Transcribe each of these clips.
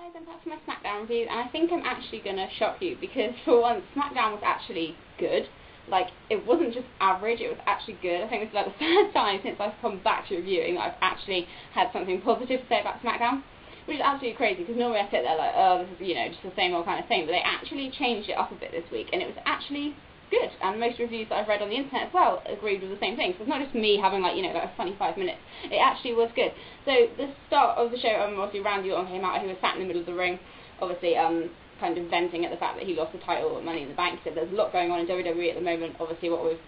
guys, I'm back for my Smackdown review, and I think I'm actually going to shock you, because for once, Smackdown was actually good. Like, it wasn't just average, it was actually good. I think this is like the first time since I've come back to reviewing that I've actually had something positive to say about Smackdown, which is absolutely crazy, because normally I sit there like, oh, this is, you know, just the same old kind of thing, but they actually changed it up a bit this week, and it was actually good, and most reviews that I've read on the internet as well agreed with the same thing. So it's not just me having, like, you know, like a funny 5 minutes. It actually was good. So the start of the show, obviously Randy Orton came out, he was sat in the middle of the ring, obviously kind of venting at the fact that he lost the title at Money in the Bank. He said there's a lot going on in WWE at the moment, obviously what with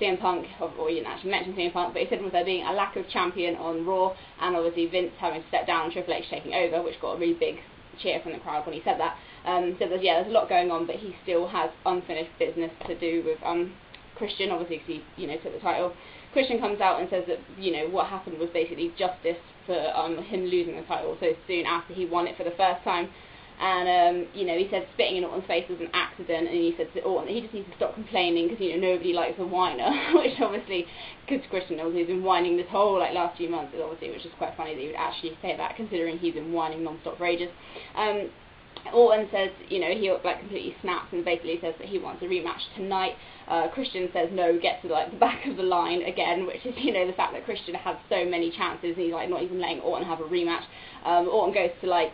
CM Punk, or he didn't actually mention CM Punk, but he said with there being a lack of champion on Raw, and obviously Vince having to step down and Triple H taking over, which got a really big cheer from the crowd when he said that. So there's a lot going on, but he still has unfinished business to do with Christian, obviously, because he, you know, took the title. Christian comes out and says that, you know, what happened was basically justice for him losing the title so soon after he won it for the first time. And, you know, he said spitting in Orton's face was an accident, and he said to Orton that he just needs to stop complaining because, you know, nobody likes a whiner, which obviously, because Christian obviously has been whining this whole, like, last few months, obviously, which is quite funny that he would actually say that, considering he's been whining non-stop for ages. Orton says, you know, he, like, completely snaps and basically says that he wants a rematch tonight. Christian says no, gets to, like, the back of the line again, which is, you know, the fact that Christian had so many chances and he's, like, not even letting Orton have a rematch. Orton goes to, like,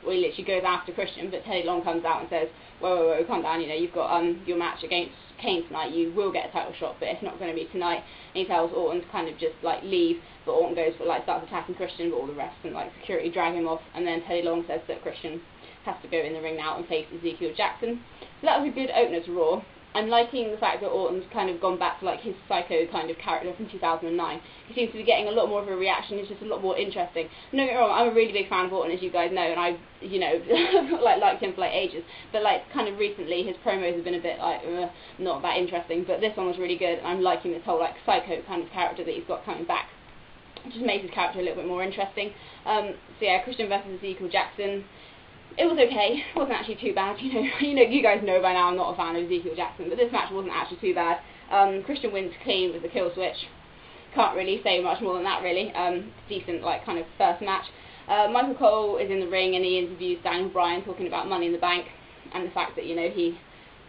well, he literally goes after Christian, but Teddy Long comes out and says, whoa, calm down, you know, you've got your match against Kane tonight, you will get a title shot, but it's not going to be tonight. And he tells Orton to kind of just, like, leave, but Orton goes for, like, starts attacking Christian, but all the rest and, like, security drag him off, and then Teddy Long says that Christian has to go in the ring now and face Ezekiel Jackson. So that was a good opener to Raw. I'm liking the fact that Orton's kind of gone back to, like, his psycho kind of character from 2009. He seems to be getting a lot more of a reaction. It's just a lot more interesting. Don't get me wrong, I'm a really big fan of Orton, as you guys know, and I've, you know, like, liked him for, like, ages. But, like, kind of recently, his promos have been a bit, like, not that interesting. But this one was really good, and I'm liking this whole, like, psycho kind of character that he's got coming back. It just makes his character a little bit more interesting. So, yeah, Christian versus Ezekiel Jackson. It was okay. It wasn't actually too bad. You know, you guys know by now I'm not a fan of Ezekiel Jackson, but this match wasn't actually too bad. Christian wins clean with the kill switch. Can't really say much more than that, really. Decent, like, kind of first match. Michael Cole is in the ring and he interviews Daniel Bryan talking about Money in the Bank and the fact that, you know, he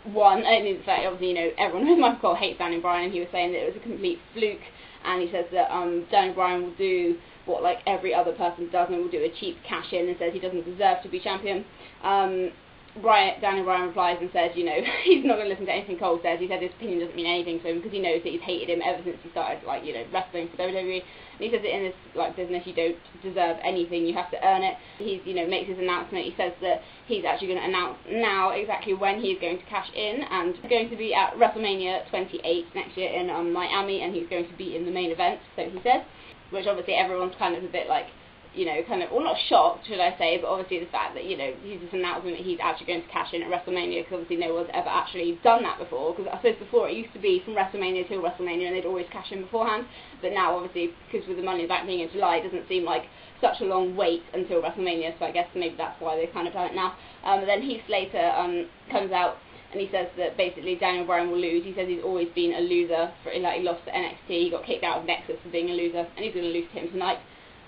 won. And in fact, obviously, you know, everyone knows Michael Cole hates Daniel Bryan, and he was saying that it was a complete fluke. And he says that Daniel Bryan will do what, like, every other person does, and will do a cheap cash in, and says he doesn't deserve to be champion. Daniel Bryan replies and says, you know, he's not going to listen to anything Cole says. He said his opinion doesn't mean anything to him because he knows that he's hated him ever since he started, like, you know, wrestling for WWE. And he says that in this, like, business you don't deserve anything, you have to earn it. He's, you know, makes his announcement. He says that he's actually going to announce now exactly when he's going to cash in, and going to be at Wrestlemania 28 next year in Miami, and he's going to be in the main event, so he says, which obviously everyone's kind of a bit like, you know, kind of, well, not shocked, should I say, but obviously the fact that, you know, he's just announcing that he's actually going to cash in at WrestleMania, because obviously no one's ever actually done that before, because I suppose before it used to be from WrestleMania till WrestleMania, and they'd always cash in beforehand, but now, obviously, because with the Money in the Bank being in July, it doesn't seem like such a long wait until WrestleMania, so I guess maybe that's why they've kind of done it now. Then Heath Slater comes out, and he says that basically Daniel Bryan will lose. He says he's always been a loser, like he lost to NXT, he got kicked out of Nexus for being a loser, and he's going to lose to him tonight,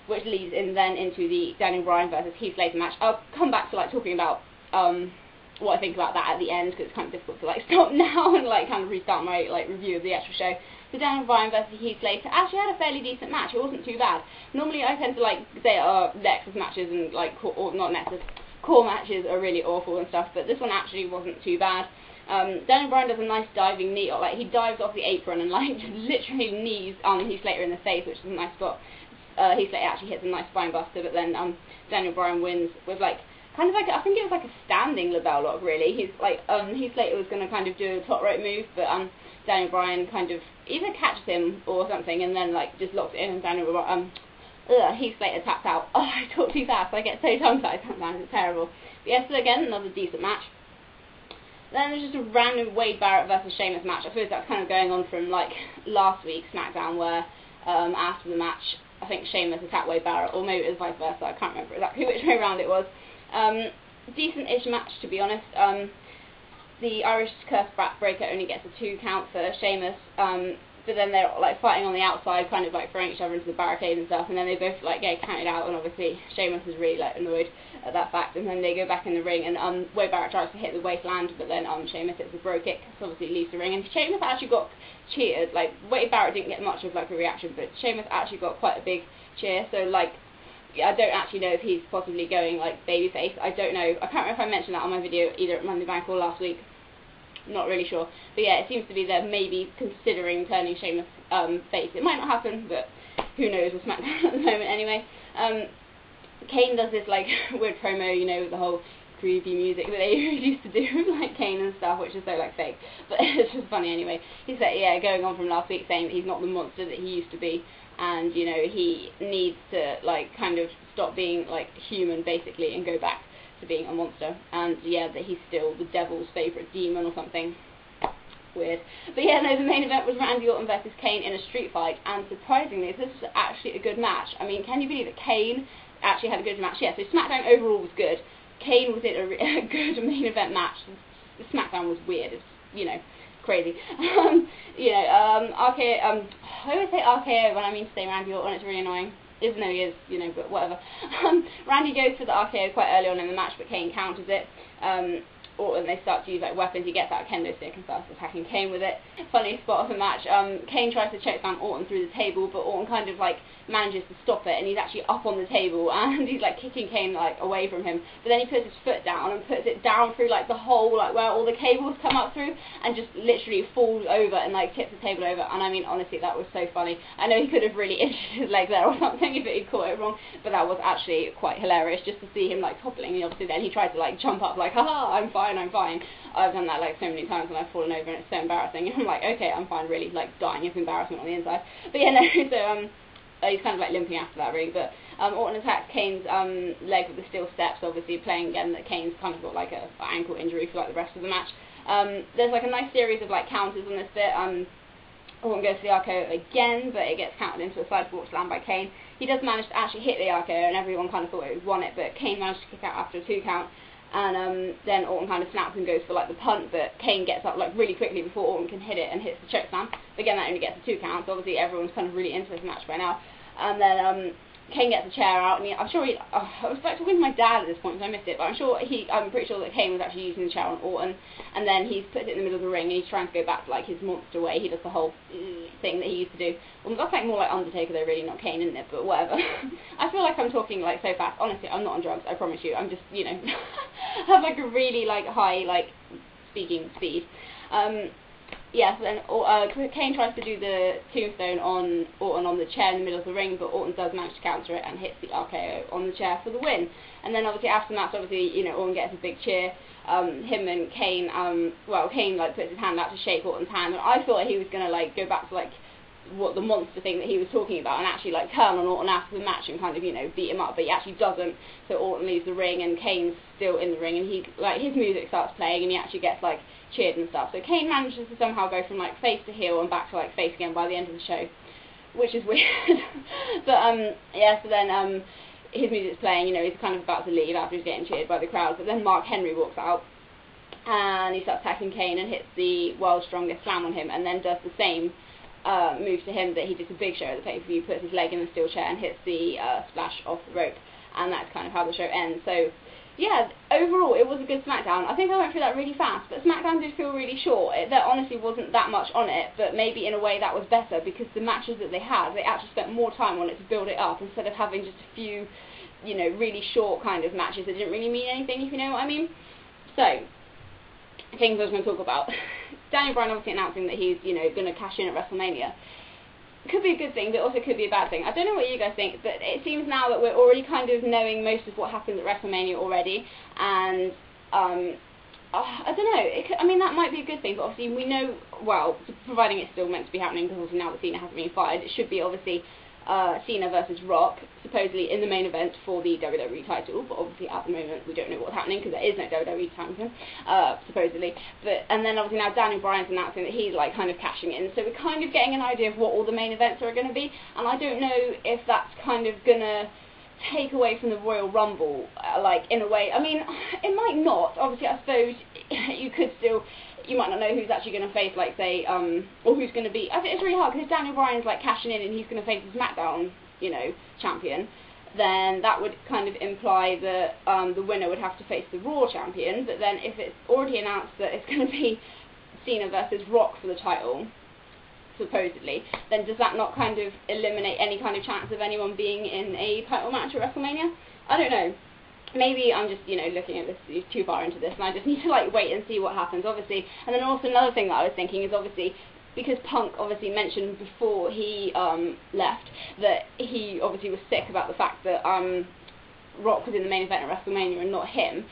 which leads in then into the Daniel Bryan versus Heath Slater match. I'll come back to, like, talking about what I think about that at the end, because it's kind of difficult to, like, stop now and, like, kind of restart my, like, review of the actual show. So Daniel Bryan versus Heath Slater actually had a fairly decent match. It wasn't too bad. Normally I tend to, like, say Nexus matches and, like, or not Nexus, core matches are really awful and stuff, but this one actually wasn't too bad. Daniel Bryan does a nice diving knee, like, he dives off the apron and, like, literally knees Heath Slater in the face, which is a nice spot. Heath Slater actually hits a nice spine buster, but then Daniel Bryan wins with, like, kind of like, I think it was like a standing label lock, really. He's like, Heath Slater was going to kind of do a top rope move, but Daniel Bryan kind of either catches him or something, and then, like, just locks it in, and Heath Slater taps out. Oh, I talk too fast, I get so tongue-tied sometimes, it's terrible. But yes, so again, another decent match. Then there's just a random Wade Barrett versus Sheamus match. I suppose that's kind of going on from, like, last week's Smackdown, where after the match, I think Sheamus attacked Wade Barrett, or maybe it was vice versa, I can't remember exactly which way around it was. Decent-ish match, to be honest. The Irish Curse Breaker only gets a 2 count for Sheamus. but then they're like fighting on the outside, kind of like throwing each other into the barricade and stuff, and then they both like get counted out, and obviously Sheamus is really like annoyed at that fact, and then they go back in the ring, and Wade Barrett tries to hit the waistland, but then Sheamus hits a bro kick, so obviously leaves the ring, and Sheamus actually got cheered. Like, Wade Barrett didn't get much of like a reaction, but Sheamus actually got quite a big cheer, so like, I don't actually know if he's possibly going like babyface. I don't know. I can't remember if I mentioned that on my video either at Monday Bank or last week. I'm not really sure. But yeah, it seems to be they're maybe considering turning Sheamus face. It might not happen, but who knows with SmackDown at the moment anyway. Kane does this like weird promo, you know, with the whole groovy music that they used to do with like Kane and stuff, which is so like fake. But it's just funny anyway. He's like, yeah, going on from last week saying that he's not the monster that he used to be. And, you know, he needs to, like, kind of stop being, like, human, basically, and go back to being a monster. And, yeah, that he's still the devil's favourite demon or something. Weird. But, yeah, no, the main event was Randy Orton versus Kane in a street fight. And, surprisingly, this was actually a good match. I mean, can you believe that Kane actually had a good match? Yeah, so SmackDown overall was good. Kane was in a good main event match. The SmackDown was weird. It's, you know, crazy. RKO, I always say RKO when I mean to say Randy Orton, it's really annoying, even though he is, you know, but whatever. Randy goes for the RKO quite early on in the match, but Kane counters it. Orton, they start to use like weapons, he gets out a kendo stick and starts attacking Kane with it. Funny spot of the match, Kane tries to chokeslam Orton through the table, but Orton kind of like manages to stop it, and he's actually up on the table, and he's like kicking Kane like away from him, but then he puts his foot down and puts it down through like the hole, like where all the cables come up through, and just literally falls over and like tips the table over. And I mean, honestly, that was so funny. I know he could have really injured his leg there or something if he'd caught it wrong, but that was actually quite hilarious just to see him like toppling. And obviously then he tried to like jump up like, haha, I'm fine, I'm fine. I've done that like so many times when I've fallen over, and it's so embarrassing. And I'm like, okay, I'm fine, really like dying of embarrassment on the inside. But yeah, no, so he's kind of like limping after that ring, but Orton attacks Kane's leg with the steel steps, obviously playing again that Kane's kind of got like a ankle injury for like the rest of the match. There's like a nice series of like counters on this bit. Orton goes for the RKO again, but it gets countered into a sidewalk slam by Kane. He does manage to actually hit the RKO, and everyone kind of thought he won it, but Kane managed to kick out after a 2 count. And then Orton kind of snaps and goes for like the punt, but Kane gets up like really quickly before Orton can hit it and hits the chokeslam. But again, that only gets a 2 count, so obviously everyone's kind of really into this match by now. And then Kane gets a chair out, and I'm sure I was like talking to my dad at this point, so I missed it, but I'm pretty sure that Kane was actually using the chair on Orton, and then he's put it in the middle of the ring, and he's trying to go back to like his monster way. He does the whole thing that he used to do. Well, that's like more like Undertaker though, really, not Kane, isn't it? But whatever. I feel like I'm talking like so fast. Honestly, I'm not on drugs, I promise you. I'm just, you know, have like a really like high like speaking speed. Yeah, so then Kane tries to do the tombstone on Orton on the chair in the middle of the ring, but Orton does manage to counter it and hits the RKO on the chair for the win. And then obviously after that, obviously, you know, Orton gets a big cheer. Him and Kane, Kane like puts his hand out to shake Orton's hand, and I thought he was gonna like go back to like what the monster thing that he was talking about and actually like turn on Orton after the match and kind of, you know, beat him up, but he actually doesn't. So Orton leaves the ring and Kane's still in the ring, and he like his music starts playing and he actually gets like cheered and stuff. So Kane manages to somehow go from like face to heel and back to like face again by the end of the show, which is weird. But yeah, so then his music's playing, you know, he's kind of about to leave after he's getting cheered by the crowd, but then Mark Henry walks out and he starts attacking Kane and hits the World's Strongest Slam on him, and then does the same move to him that he did to Big Show at the pay-per-view, puts his leg in the steel chair and hits the splash off the rope, and that's kind of how the show ends. So yeah, overall it was a good SmackDown. I think I went through that really fast, but SmackDown did feel really short. There honestly wasn't that much on it, but maybe in a way that was better, because the matches that they had, they actually spent more time on it to build it up, instead of having just a few, you know, really short kind of matches that didn't really mean anything, if you know what I mean. So, things I was going to talk about. Daniel Bryan obviously announcing that he's, you know, going to cash in at Wrestlemania. Could be a good thing, but also could be a bad thing. I don't know what you guys think, but it seems now that we're already kind of knowing most of what happens at Wrestlemania already, and I don't know, I mean, that might be a good thing, but obviously we know, well, providing it's still meant to be happening, because obviously now that Cena hasn't been fired, it should be obviously Cena versus Rock, supposedly in the main event for the WWE title, but obviously at the moment we don't know what's happening because there is no WWE champion, supposedly. But and then obviously now Daniel Bryan's announcing that he's like kind of cashing in, so we're kind of getting an idea of what all the main events are going to be, and I don't know if that's kind of gonna take away from the Royal Rumble, like, in a way. I mean, it might not. Obviously, I suppose you could still, you might not know who's actually going to face, like, say, or who's going to be. I think it's really hard, because if Daniel Bryan's, like, cashing in and he's going to face the Smackdown, you know, champion, then that would kind of imply that the winner would have to face the Raw champion. But then if it's already announced that it's going to be Cena versus Rock for the title, supposedly, then does that not kind of eliminate any kind of chance of anyone being in a title match at WrestleMania? I don't know. Maybe I'm just, you know, looking at this too far into this, and I just need to, like, wait and see what happens, obviously. And then also another thing that I was thinking is, obviously, because Punk obviously mentioned before he left that he obviously was sick about the fact that Rock was in the main event at WrestleMania and not him.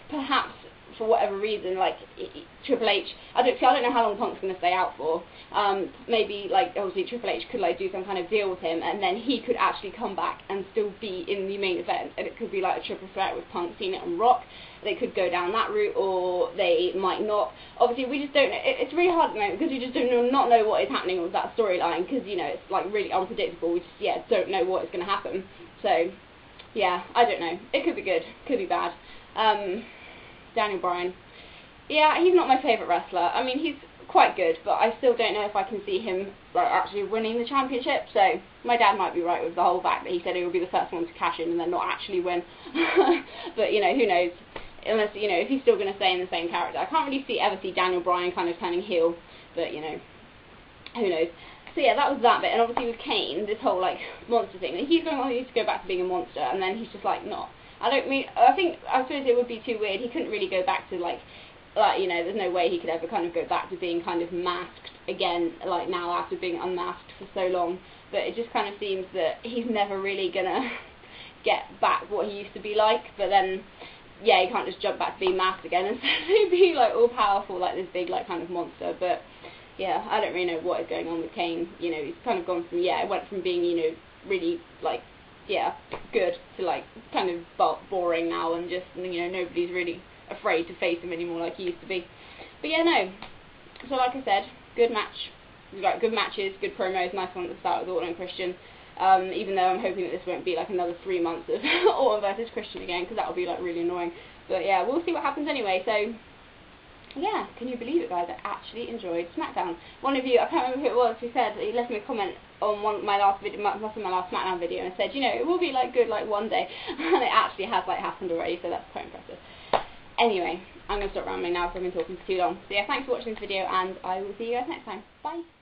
Perhaps for whatever reason, like, Triple H, I don't know how long Punk's going to stay out for. Maybe, like, obviously Triple H could, like, do some kind of deal with him, and then he could actually come back and still be in the main event, and it could be like a triple threat with Punk, Cena and Rock. They could go down that route, or they might not. Obviously, we just don't know. It's really hard at the moment, because we just not know what is happening with that storyline, because, you know, it's, like, really unpredictable. We just, yeah, don't know what is going to happen. So, yeah, I don't know. It could be good, could be bad. Daniel Bryan. Yeah, he's not my favourite wrestler. I mean, he's quite good, but I still don't know if I can see him, like, actually winning the championship. So my dad might be right with the whole fact that he said he would be the first one to cash in and then not actually win. But, you know, who knows? Unless, you know, if he's still going to stay in the same character. I can't really ever see Daniel Bryan kind of turning heel, but, you know, who knows? So yeah, that was that bit. And obviously with Kane, this whole, like, monster thing, he's going on, he needs to go back to being a monster, and then he's just like, not. I suppose it would be too weird. He couldn't really go back to, like, you know, there's no way he could ever kind of go back to being kind of masked again, like, now after being unmasked for so long. But it just kind of seems that he's never really gonna get back what he used to be like. But then, yeah, he can't just jump back to being masked again and suddenly be, like, all powerful, like this big, like, kind of monster. But yeah, I don't really know what is going on with Kane. You know, he's kind of gone from, yeah, it went from being, you know, really, like, yeah, good to, like, kind of boring now, and just, you know, nobody's really afraid to face him anymore like he used to be. But yeah, no. So like I said, good match. We've got good matches, good promos, nice one at the start with Orton and Christian. Even though I'm hoping that this won't be like another 3 months of Orton versus Christian again, because that will be, like, really annoying. But yeah, we'll see what happens anyway. So yeah, can you believe it, guys? I actually enjoyed Smackdown. One of you, I can't remember who it was, who said, he left me a comment on my last video, my last Smackdown video, and said, you know, it will be, like, good, like, one day. And it actually has, like, happened already, so that's quite impressive. Anyway, I'm going to stop rambling now because I've been talking for too long. So yeah, thanks for watching this video, and I will see you guys next time. Bye!